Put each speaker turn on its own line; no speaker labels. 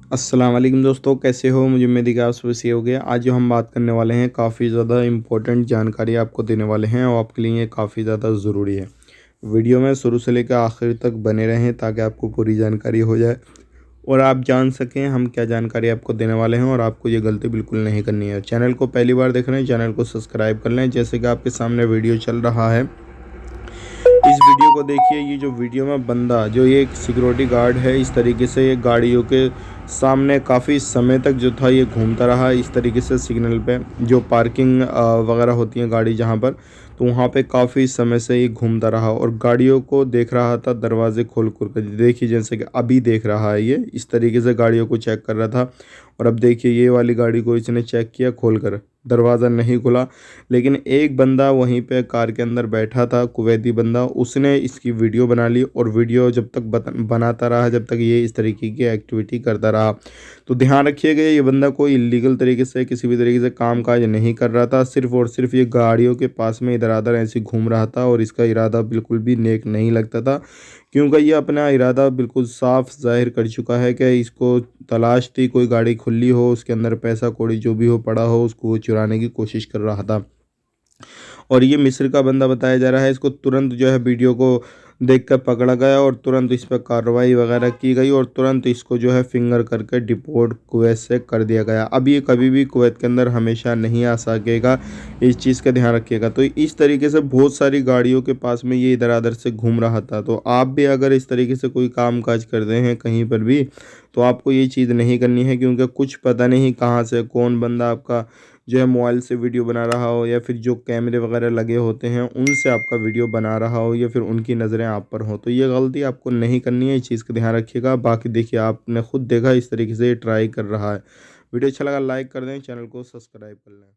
अस्सलाम वालेकुम दोस्तों, कैसे हो? मुझे उम्मीद है कि आप सब सही हो गए। आज जो हम बात करने वाले हैं काफ़ी ज़्यादा इम्पोर्टेंट जानकारी आपको देने वाले हैं और आपके लिए ये काफ़ी ज़्यादा ज़रूरी है। वीडियो में शुरू से लेकर आखिर तक बने रहें ताकि आपको पूरी जानकारी हो जाए और आप जान सकें हम क्या जानकारी आपको देने वाले हैं और आपको ये गलती बिल्कुल नहीं करनी है। चैनल को पहली बार देख रहे हैं, चैनल को सब्सक्राइब कर लें। जैसे कि आपके सामने वीडियो चल रहा है, इस वीडियो को देखिए। ये जो वीडियो में बंदा जो ये एक सिक्योरिटी गार्ड है, इस तरीके से ये गाड़ियों के सामने काफ़ी समय तक जो था ये घूमता रहा इस तरीके से सिग्नल पे, जो पार्किंग वगैरह होती हैं गाड़ी जहाँ पर, तो वहाँ पे काफ़ी समय से ये घूमता रहा और गाड़ियों को देख रहा था दरवाजे खोल कर। देखिए जैसे कि अभी देख रहा है, ये इस तरीके से गाड़ियों को चेक कर रहा था। और अब देखिए ये वाली गाड़ी को इसने चेक किया खोल कर, दरवाज़ा नहीं खुला। लेकिन एक बंदा वहीं पे कार के अंदर बैठा था, कुवैती बंदा, उसने इसकी वीडियो बना ली और वीडियो जब तक बनाता रहा, जब तक ये इस तरीके की एक्टिविटी करता रहा। तो ध्यान रखिएगा, ये बंदा कोई इलीगल तरीके से किसी भी तरीके से काम काज नहीं कर रहा था, सिर्फ और सिर्फ ये गाड़ियों के पास में इधर उधर ऐसे घूम रहा था और इसका इरादा बिल्कुल भी नेक नहीं लगता था, क्योंकि ये अपना इरादा बिल्कुल साफ जाहिर कर चुका है कि इसको तलाश थी कोई गाड़ी खुली हो, उसके अंदर पैसा कौड़ी जो भी हो पड़ा हो, उसको वो चुराने की कोशिश कर रहा था। और ये मिस्र का बंदा बताया जा रहा है। इसको तुरंत जो है वीडियो को देखकर पकड़ा गया और तुरंत इस पर कार्रवाई वगैरह की गई और तुरंत इसको जो है फिंगर करके डिपोर्ट कुवैत से कर दिया गया। अब ये कभी भी कुवैत के अंदर हमेशा नहीं आ सकेगा, इस चीज़ का ध्यान रखिएगा। तो इस तरीके से बहुत सारी गाड़ियों के पास में ये इधर उधर से घूम रहा था। तो आप भी अगर इस तरीके से कोई काम काज करते हैं कहीं पर भी, तो आपको ये चीज़ नहीं करनी है, क्योंकि कुछ पता नहीं कहाँ से कौन बंदा आपका जो है मोबाइल से वीडियो बना रहा हो या फिर जो कैमरे वगैरह लगे होते हैं उनसे आपका वीडियो बना रहा हो या फिर उनकी नज़रें आप पर हो। तो ये गलती आपको नहीं करनी है, इस चीज़ का ध्यान रखिएगा। बाकी देखिए आपने खुद देखा इस तरीके से ये ट्राई कर रहा है। वीडियो अच्छा लगा लाइक कर दें, चैनल को सब्सक्राइब कर लें।